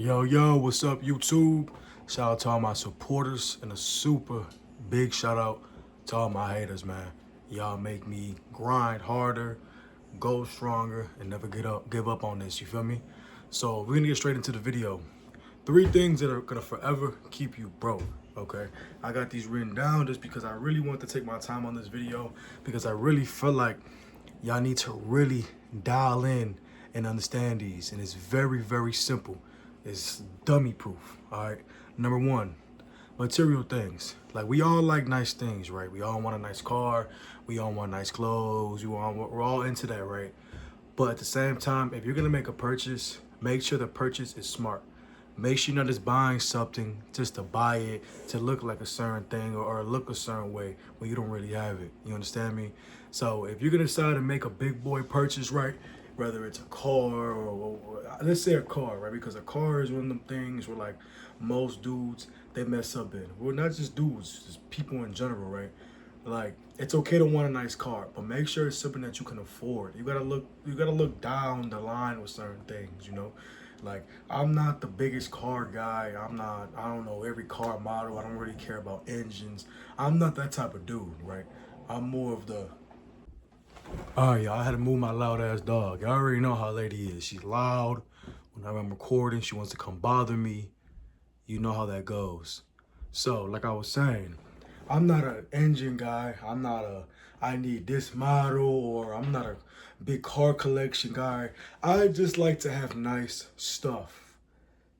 Yo, what's up, YouTube? Shout out to all my supporters and a super big shout out to all my haters, man. Y'all make me grind harder, go stronger, and never give up on this, you feel me? So we're gonna get straight into the video. 3 things that are gonna forever keep you broke, okay? I got these written down just because I really want to take my time on this video because I really feel like y'all need to really dial in and understand these. And it's very, very simple. It's dummy proof, all right? Number one, material things. Like, we all like nice things, right? We all want a nice car. We all want nice clothes. We're all into that, right? But at the same time, if you're gonna make a purchase, make sure the purchase is smart. Make sure you're not just buying something just to buy it, to look like a certain thing or look a certain way when you don't really have it. You understand me? So if you're gonna decide to make a big boy purchase, right? Whether it's a car or let's say a car, right? Because a car is one of them things where like most dudes they mess up in. Well, not just dudes, just people in general, right? Like, it's okay to want a nice car, but make sure it's something that you can afford. You gotta look down the line with certain things, you know? Like, I'm not the biggest car guy. I don't know every car model. I don't really care about engines. I'm not that type of dude, right? I'm more of the, all right, y'all, I had to move my loud ass dog. Y'all already know how lady is. She's loud. Whenever I'm recording, she wants to come bother me. You know how that goes. So, like I was saying, I'm not an engine guy. I need this model, or I'm not a big car collection guy. I just like to have nice stuff.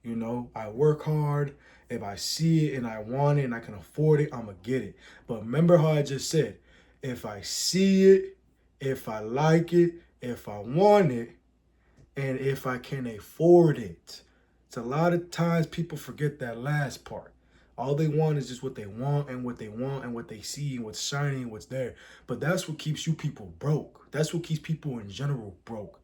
You know, I work hard. If I see it and I want it and I can afford it, I'm going to get it. But remember how I just said, if I see it, if I like it, if I want it, and if I can afford it. It's a lot of times people forget that last part. All they want is just what they want and what they want and what they see and what's shiny and what's there. But that's what keeps you people broke. That's what keeps people in general broke.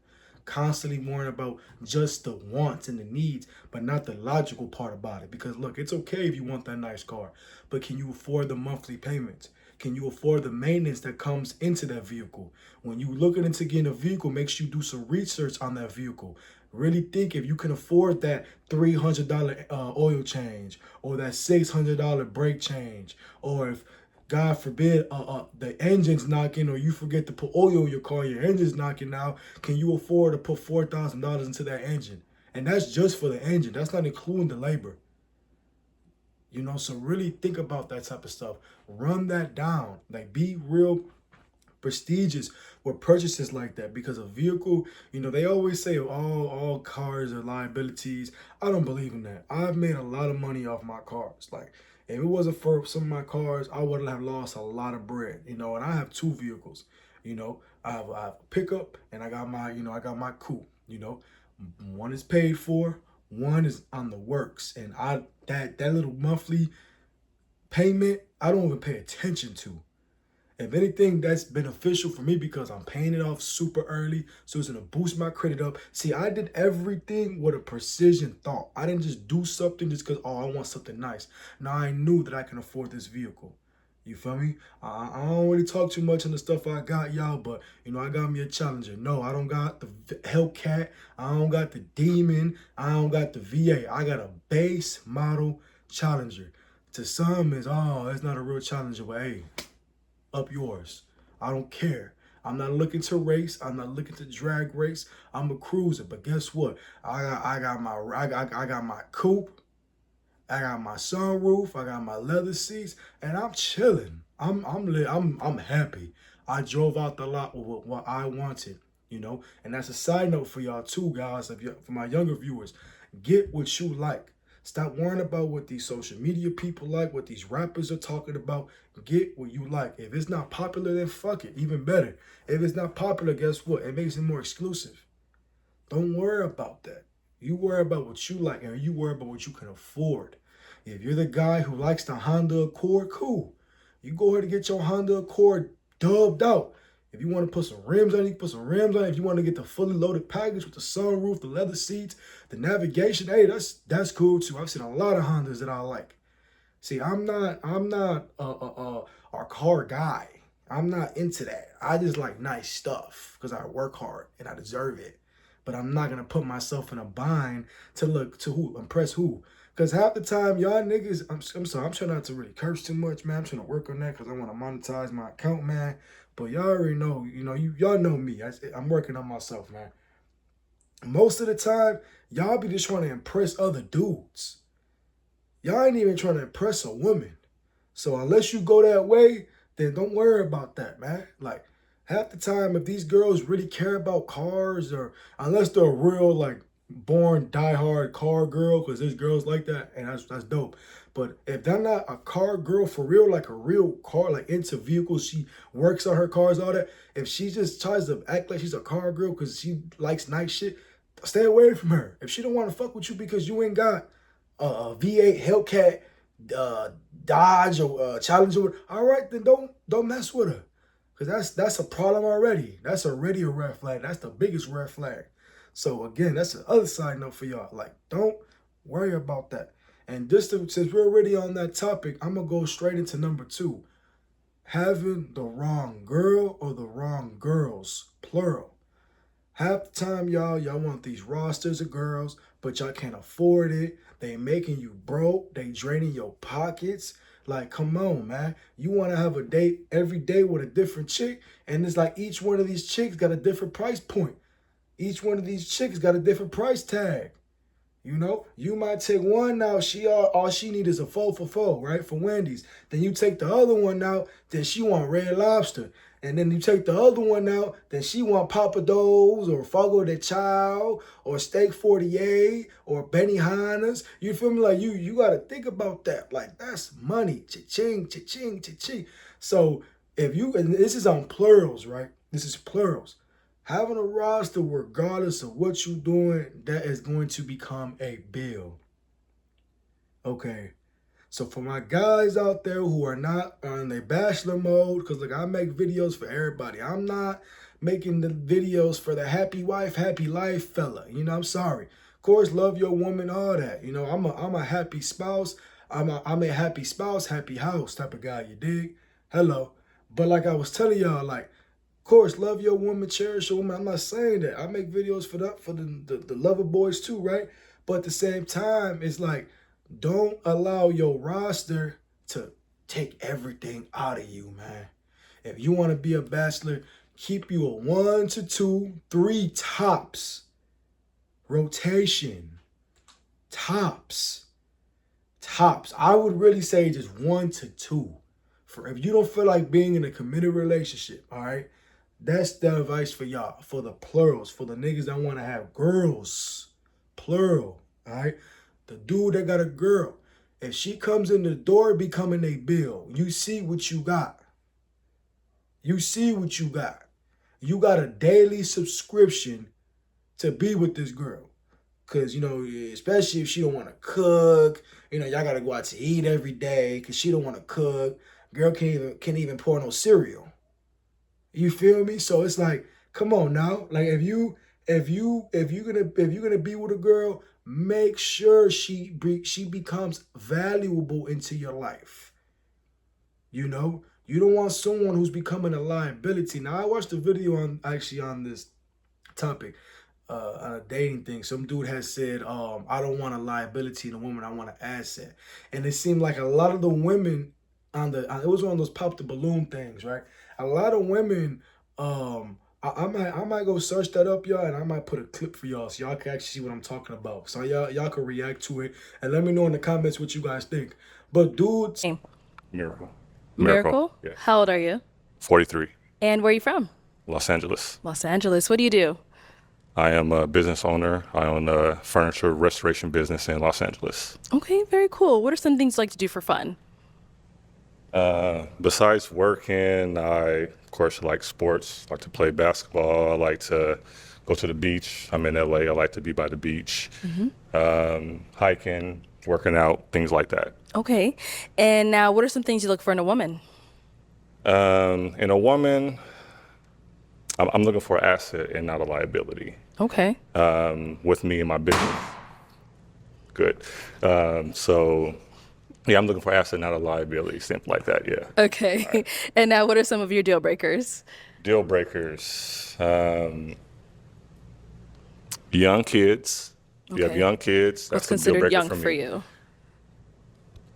Constantly worrying about just the wants and the needs, but not the logical part about it. Because look, it's okay if you want that nice car, but can you afford the monthly payments? Can you afford the maintenance that comes into that vehicle? When you looking into getting a vehicle, make sure you do some research on that vehicle. Really think if you can afford that $300 oil change, or that $600 brake change, or if God forbid, the engine's knocking, or you forget to put oil in your car, your engine's knocking out. Can you afford to put $4,000 into that engine? And that's just for the engine. That's not including the labor. You know, so really think about that type of stuff. Run that down. Like, be real prestigious with purchases like that, because a vehicle, you know, they always say all cars are liabilities. I don't believe in that. I've made a lot of money off my cars. Like, if it wasn't for some of my cars, I would have lost a lot of bread, you know. And I have 2 vehicles, you know. I have a pickup and I got my coupe, you know. One is paid for, one is on the works, and that little monthly payment I don't even pay attention to. If anything, that's beneficial for me because I'm paying it off super early, so it's gonna boost my credit up. See, I did everything with a precision thought. I didn't just do something just because, oh, I want something nice. Now I knew that I can afford this vehicle. You feel me? I don't really talk too much on the stuff I got, y'all, but, you know, I got me a Challenger. No, I don't got the Hellcat. I don't got the Demon. I don't got the VA. I got a base model Challenger. To some, it's not a real Challenger, but hey, up yours. I don't care. I'm not looking to race. I'm not looking to drag race. I'm a cruiser. But guess what? I got my coupe. I got my sunroof. I got my leather seats, and I'm chilling. I'm happy. I drove out the lot with what I wanted, you know. And that's a side note for y'all too, guys. For my younger viewers, get what you like. Stop worrying about what these social media people like, what these rappers are talking about. Get what you like. If it's not popular, then fuck it. Even better. If it's not popular, guess what? It makes it more exclusive. Don't worry about that. You worry about what you like, and you worry about what you can afford. If you're the guy who likes the Honda Accord, cool. You go ahead and get your Honda Accord dubbed out. If you want to put some rims on it, you can put some rims on it. If you want to get the fully loaded package with the sunroof, the leather seats, the navigation, hey, that's cool too. I've seen a lot of Hondas that I like. See, I'm not a car guy. I'm not into that. I just like nice stuff because I work hard and I deserve it. but I'm not gonna put myself in a bind to look to who impress who. Cause half the time y'all niggas, I'm sorry, I'm trying not to really curse too much, man. I'm trying to work on that because I want to monetize my account, man. But y'all already know, y'all know me. I'm working on myself, man. Most of the time, y'all be just trying to impress other dudes. Y'all ain't even trying to impress a woman. So unless you go that way, then don't worry about that, man. Like, half the time, if these girls really care about cars, or unless they're a real, like, born diehard car girl, because there's girls like that, and that's dope. But if they're not a car girl for real, like a real car, like into vehicles, she works on her cars, all that. If she just tries to act like she's a car girl because she likes nice shit, stay away from her. If she don't want to fuck with you because you ain't got a V8 Hellcat, Dodge or Challenger, all right, then don't mess with her, because that's a problem already. That's already a red flag. That's the biggest red flag. So again, that's the other side note for y'all. Like, don't worry about that. And since we're already on that topic, I'm gonna go straight into number 2. Having the wrong girl or the wrong girls, plural. Half the time, y'all want these rosters of girls, but y'all can't afford it. They making you broke. They draining your pockets. Like, come on, man. You want to have a date every day with a different chick, and it's like each one of these chicks got a different price point. Each one of these chicks got a different price tag. You might take one now, all she need is a 4 for 4, right? For Wendy's. Then you take the other one out, then she want Red Lobster. And then you take the other one out, then she want Papa Do's or Fogo de Chao or Steak 48 or Benihana's. You feel me? Like, you got to think about that. Like, that's money. Cha-ching, cha-ching, cha-ching. So and this is on plurals, right? This is plurals. Having a roster, regardless of what you're doing, that is going to become a bill. Okay. So for my guys out there who are not on their bachelor mode, because look, I make videos for everybody. I'm not making the videos for the happy wife, happy life fella. I'm sorry. Of course, love your woman, all that. I'm a happy spouse. I'm a happy spouse, happy house type of guy, you dig? Hello. But like I was telling y'all, like, of course, love your woman, cherish your woman. I'm not saying that. I make videos for the lover boys too, right? But at the same time, it's like, don't allow your roster to take everything out of you, man. If you want to be a bachelor, keep you a 1 to 2, 3 tops. Rotation. Tops. I would really say just 1 to 2. For if you don't feel like being in a committed relationship, all right? That's the advice for y'all, for the plurals, for the niggas that want to have girls. Plural, all right? The dude that got a girl, if she comes in the door, becoming a bill. You see what you got. You see what you got. You got a daily subscription to be with this girl. Because, especially if she don't want to cook, y'all got to go out to eat every day because she don't want to cook. Girl can't even pour no cereal. You feel me? So it's like, come on now. Like, if you're gonna be with a girl, make sure she becomes valuable into your life. You don't want someone who's becoming a liability. Now, I watched a video on this topic, on a dating thing. Some dude has said, I don't want a liability in a woman, I want an asset. And it seemed like a lot of the women it was one of those pop the balloon things, right? A lot of women, I might go search that up, y'all, and I might put a clip for y'all so y'all can actually see what I'm talking about. So y'all can react to it and let me know in the comments what you guys think. But dudes, Miracle. Miracle? Yeah. How old are you? 43. And where are you from? Los Angeles. Los Angeles. What do you do? I am a business owner. I own a furniture restoration business in Los Angeles. Okay, very cool. What are some things you like to do for fun? Besides working, I, of course, like sports. I like to play basketball. I like to go to the beach. I'm in LA. I like to be by the beach. Hiking, working out, things like that. Okay. And now, what are some things you look for in a woman? In a woman, I'm looking for an asset and not a liability. Okay. With me and my business. Good. Yeah, I'm looking for asset, not a liability, simple like that, yeah. Okay. Right. And now, what are some of your deal breakers? Deal breakers. Young kids. If you have Okay. young kids, What's that's a deal considered breaker young for for me. you?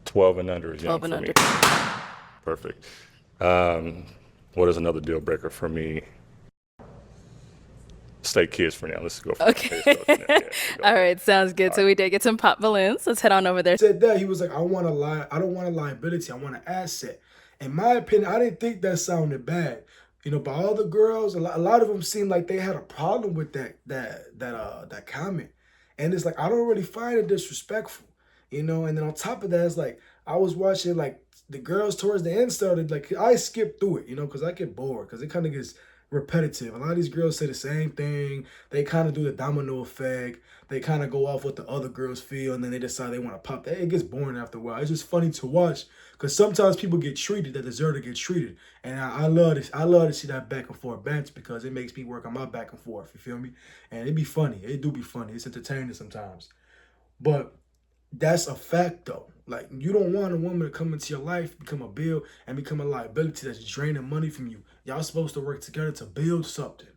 12 and under is young 12 and for under. me. Perfect. What is another deal breaker for me? Stay kids for now. Let's go for Okay. let's go for now. Yeah, go All for it. right, sounds good. So we did get some pop balloons. Let's head on over there. Said that he was like, I don't want a liability. I want an asset. In my opinion, I didn't think that sounded bad. But all the girls, a lot of them seemed like they had a problem with that comment. And it's like I don't really find it disrespectful. And then on top of that, it's like I was watching like the girls towards the end started like I skipped through it, because I get bored because it kind of gets repetitive. A lot of these girls say the same thing. They kind of do the domino effect. They kind of go off what the other girls feel, and then they decide they want to pop that. It gets boring after a while. It's just funny to watch because sometimes people get treated that deserve to get treated, and I love this. I love to see that back and forth banter because it makes me work on my back and forth. You feel me? And it be funny. It do be funny. It's entertaining sometimes, but that's a fact though. Like you don't want a woman to come into your life, become a bill, and become a liability that's draining money from you. Y'all supposed to work together to build something.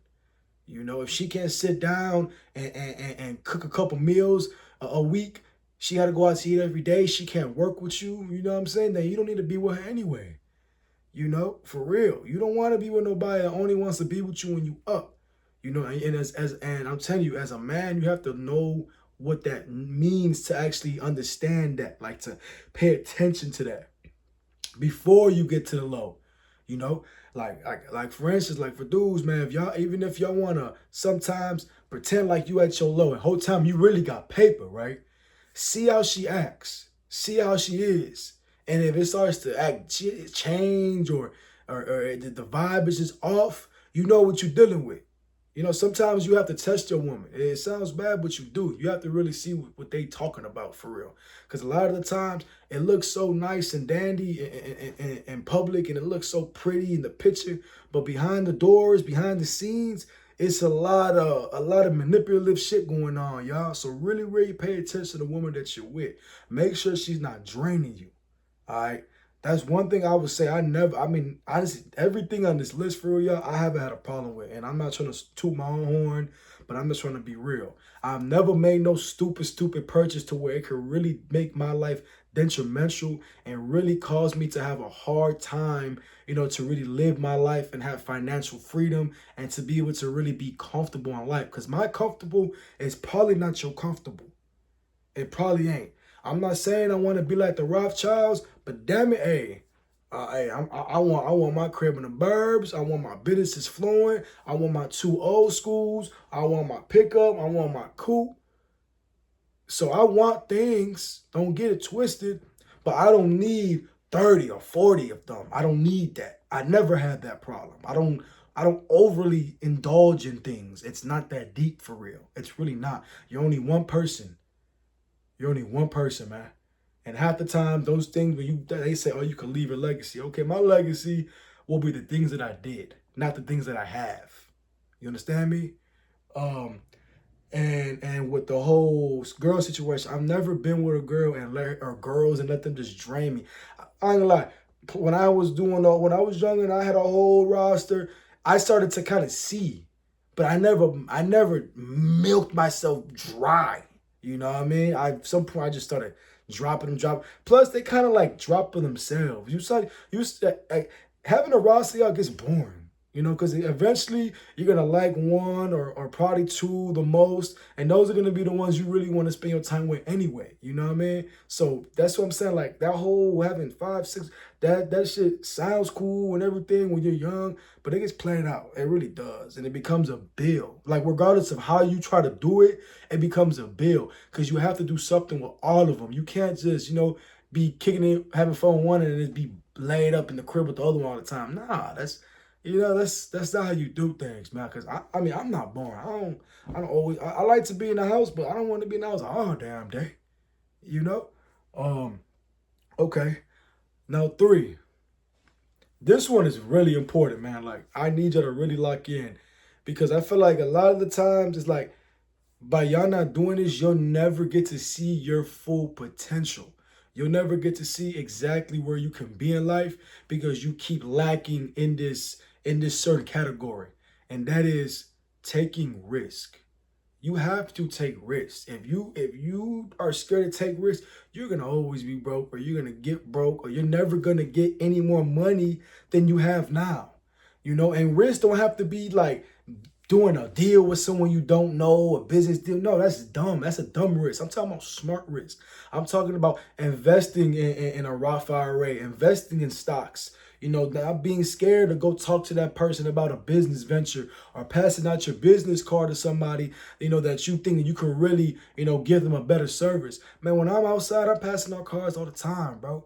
If she can't sit down and cook a couple meals a week, she got to go out to eat every day. She can't work with you. You know what I'm saying? Then you don't need to be with her anyway. For real. You don't want to be with nobody that only wants to be with you when you up. And I'm telling you, as a man, you have to know what that means to actually understand that, like to pay attention to that before you get to the low. You know, like for instance, like for dudes, man, even if y'all wanna sometimes pretend like you at your low, and whole time you really got paper, right? See how she acts, see how she is, and if it starts to change or the vibe is just off, you know what you're dealing with. Sometimes you have to test your woman. It sounds bad, but you do. You have to really see what they talking about for real. Because a lot of the times it looks so nice and dandy in public, and it looks so pretty in the picture, but behind the doors, behind the scenes, it's a lot of manipulative shit going on, y'all. So really, really pay attention to the woman that you're with. Make sure she's not draining you. All right. That's one thing I would say. Honestly, everything on this list for real, y'all, I haven't had a problem with. And I'm not trying to toot my own horn, but I'm just trying to be real. I've never made no stupid purchase to where it could really make my life detrimental and really cause me to have a hard time, to really live my life and have financial freedom and to be able to really be comfortable in life. Because my comfortable is probably not your comfortable. It probably ain't. I'm not saying I want to be like the Rothschilds, but damn it, I want my crib in the burbs. I want my businesses flowing. I want my 2 old schools. I want my pickup. I want my coupe. So I want things. Don't get it twisted, but I don't need 30 or 40 of them. I don't need that. I never had that problem. I don't overly indulge in things. It's not that deep for real. It's really not. You're only one person. You're only one person, man. And half the time, those things they say, oh, you can leave a legacy. Okay, my legacy will be the things that I did, not the things that I have. You understand me? And with the whole girl situation, I've never been with a girl or girls and let them just drain me. I ain't gonna lie. When I was young and I had a whole roster, I started to kind of see, but I never milked myself dry. You know what I mean? At some point I just started dropping them. Plus, they kind of like dropping themselves. Having a roster y'all gets boring. Because eventually you're gonna like one or probably two the most, and those are gonna be the ones you really want to spend your time with anyway. You know what I mean? So that's what I'm saying. Like that whole having 5, 6, that shit sounds cool and everything when you're young, but it gets played out. It really does, and it becomes a bill. Like regardless of how you try to do it, it becomes a bill because you have to do something with all of them. You can't just be kicking it, having fun with one, and then be laid up in the crib with the other one all the time. Nah, that's not how you do things, man. Cause I'm not boring. I don't always. I like to be in the house, but I don't want to be in the house all damn day. Okay. Now 3. This one is really important, man. Like I need you to really lock in, because I feel like a lot of the times it's like by y'all not doing this, you'll never get to see your full potential. You'll never get to see exactly where you can be in life because you keep lacking in this certain category. And that is taking risk. You have to take risks. If you are scared to take risks, you're gonna always be broke, or you're gonna get broke, or you're never gonna get any more money than you have now. And risks don't have to be like doing a deal with someone you don't know, a business deal. No, that's dumb. That's a dumb risk. I'm talking about smart risk. I'm talking about investing in a Roth IRA, investing in stocks. Not being scared to go talk to that person about a business venture, or passing out your business card to somebody, that you think that you can really, give them a better service. Man, when I'm outside, I'm passing out cards all the time, bro.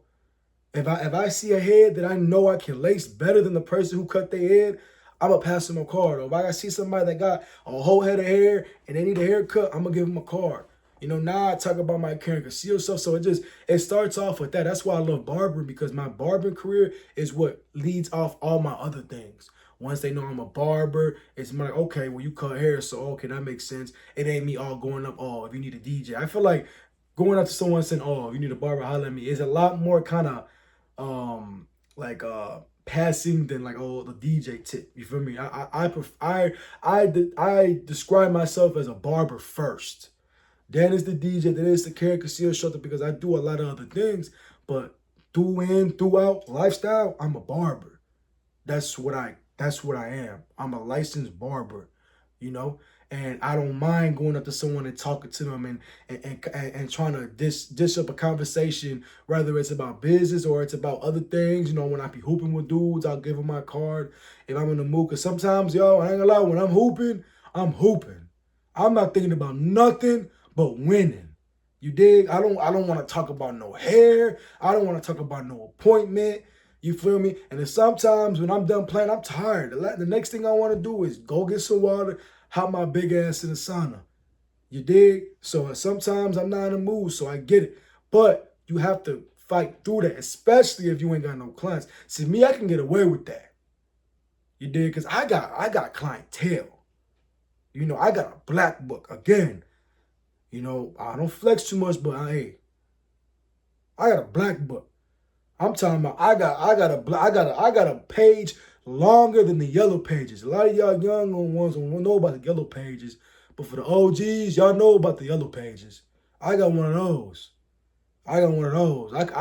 If I see a head that I know I can lace better than the person who cut their head, I'm gonna pass them a card. Or if I see somebody that got a whole head of hair and they need a haircut, I'm gonna give them a card. Now I talk about my Karen Castillo stuff. So it starts off with that. That's why I love barbering, because my barbering career is what leads off all my other things. Once they know I'm a barber, it's like, okay, well, you cut hair, so okay, that makes sense. It ain't me all going up, oh, if you need a DJ. I feel like going up to someone saying, oh, if you need a barber, holler at me, is a lot more kind of passing than like, oh, the DJ tip. You feel me? I describe myself as a barber first. Then is the DJ, then is the Karen Castillo Shelter, because I do a lot of other things, but throughout lifestyle, I'm a barber. That's what I am. I'm a licensed barber, and I don't mind going up to someone and talking to them and trying to dish up a conversation, whether it's about business or it's about other things. When I be hooping with dudes, I'll give them my card if I'm in the mood. Because sometimes, yo, I ain't gonna lie, when I'm hooping, I'm hooping. I'm not thinking about nothing but winning. You dig? I don't want to talk about no hair. I don't want to talk about no appointment. You feel me? And then sometimes when I'm done playing, I'm tired. The next thing I want to do is go get some water, hop my big ass in the sauna. You dig? So sometimes I'm not in the mood, so I get it. But you have to fight through that, especially if you ain't got no clients. See, me, I can get away with that. You dig? Because I got clientele. I got a black book. Again, I don't flex too much, but I got a black book. I'm talking about I got a page longer than the yellow pages. A lot of y'all young ones don't know about the yellow pages, but for the OGs, y'all know about the yellow pages. I got one of those. I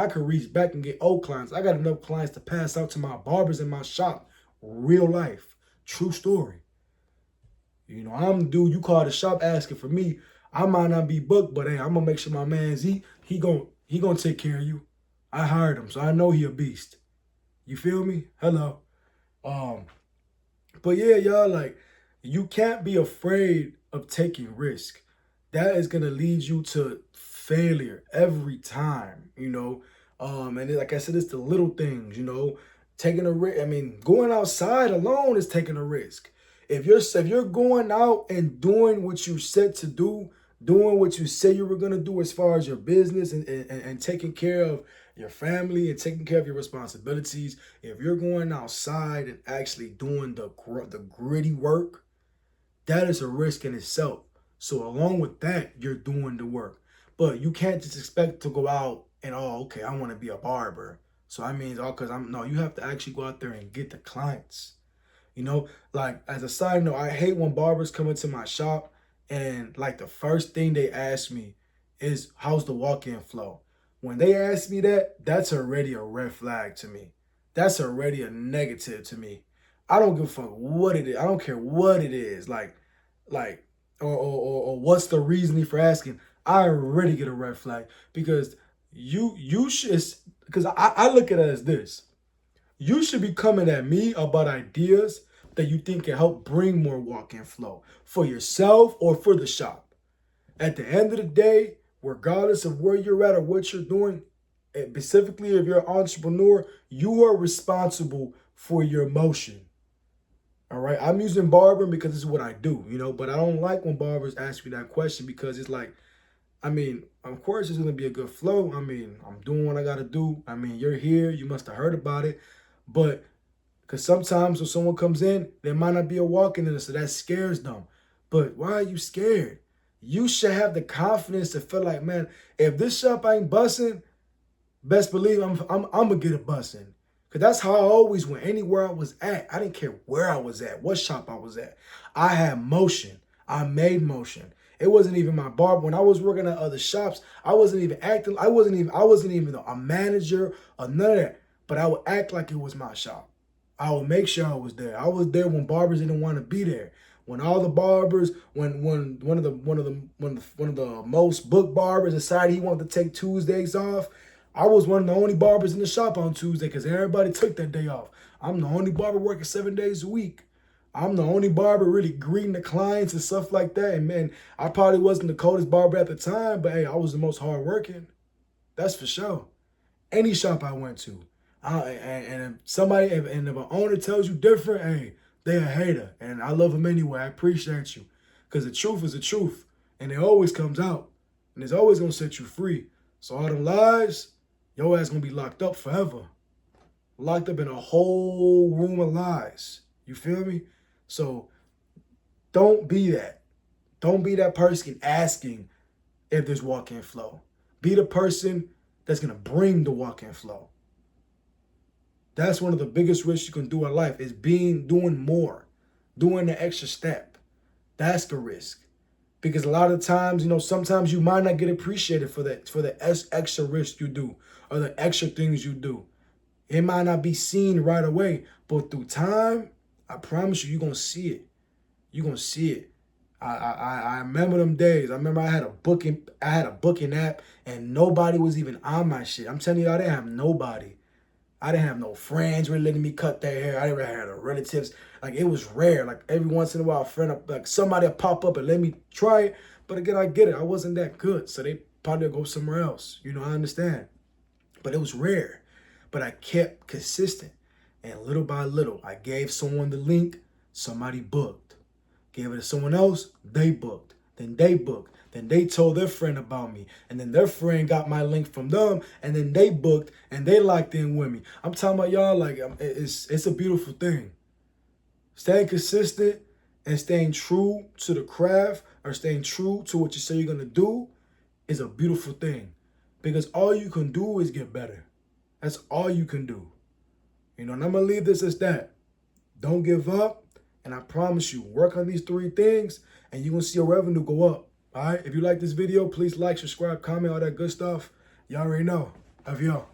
could reach back and get old clients. I got enough clients to pass out to my barbers in my shop. Real life. True story. I'm the dude you call the shop asking for me. I might not be booked, but hey, I'm gonna make sure my man's he gonna take care of you. I hired him, so I know he a beast. You feel me? Hello. But yeah, y'all, like, you can't be afraid of taking risk. That is gonna lead you to failure every time, and like I said, it's the little things, taking a risk. I mean, going outside alone is taking a risk. If you're going out and doing what you set to do, doing what you say you were gonna do as far as your business and taking care of your family and taking care of your responsibilities, if you're going outside and actually doing the gritty work, that is a risk in itself. So along with that, you're doing the work. But you can't just expect to go out and, oh, okay, I want to be a barber. So I mean, you have to actually go out there and get the clients. Like, as a side note, I hate when barbers come into my shop and like the first thing they ask me is, how's the walk-in flow? When they ask me that, that's already a red flag to me. That's already a negative to me. I don't give a fuck what it is. I don't care what it is. Or what's the reasoning for asking. I already get a red flag, because you should, because I look at it as this. You should be coming at me about ideas that you think can help bring more walk-in flow for yourself or for the shop. At the end of the day, regardless of where you're at or what you're doing, specifically if you're an entrepreneur, you are responsible for your motion. All right, I'm using barbering because it's what I do, but I don't like when barbers ask me that question, because it's like, I mean, of course it's going to be a good flow. I mean, I'm doing what I got to do. I mean, you're here. You must have heard about it. But because sometimes when someone comes in, there might not be a walk-in in it, so that scares them. But why are you scared? You should have the confidence to feel like, man, if this shop ain't busting, best believe I'm going to get it busting. Because that's how I always went. Anywhere I was at, I didn't care where I was at, what shop I was at. I had motion. I made motion. It wasn't even my barber. When I was working at other shops, I wasn't even acting. I wasn't even a manager or none of that. But I would act like it was my shop. I would make sure I was there. I was there when barbers didn't want to be there. When all the barbers, when one of the most booked barbers decided he wanted to take Tuesdays off, I was one of the only barbers in the shop on Tuesday because everybody took that day off. I'm the only barber working 7 days a week. I'm the only barber really greeting the clients and stuff like that. And man, I probably wasn't the coldest barber at the time, but hey, I was the most hardworking. That's for sure. Any shop I went to. And if an owner tells you different, hey, they a hater. And I love them anyway. I appreciate you. Because the truth is the truth. And it always comes out. And it's always going to set you free. So all them lies, your ass going to be locked up forever. Locked up in a whole room of lies. You feel me? So don't be that. Don't be that person asking if there's walk-in flow. Be the person that's going to bring the walk-in flow. That's one of the biggest risks you can do in life is doing more, doing the extra step. That's the risk. Because a lot of times, sometimes you might not get appreciated for the extra risk you do or the extra things you do. It might not be seen right away, but through time, I promise you're going to see it. You're going to see it. I remember them days. I remember I had a booking app and nobody was even on my shit. I'm telling you, I didn't have nobody. I didn't have no friends really letting me cut their hair. I didn't have no relatives. Like, it was rare. Like, every once in a while, somebody would pop up and let me try it. But again, I get it. I wasn't that good. So they probably go somewhere else. I understand. But it was rare. But I kept consistent. And little by little, I gave someone the link. Somebody booked. Gave it to someone else. They booked. Then they booked. Then they told their friend about me. And then their friend got my link from them. And then they booked and they locked in with me. I'm talking about y'all, like, it's a beautiful thing. Staying consistent and staying true to the craft or staying true to what you say you're going to do is a beautiful thing. Because all you can do is get better. That's all you can do. And I'm going to leave this as that. Don't give up. And I promise you, work on these 3 things and you're going to see your revenue go up. All right, if you like this video, please like, subscribe, comment, all that good stuff. Y'all already know. Love y'all.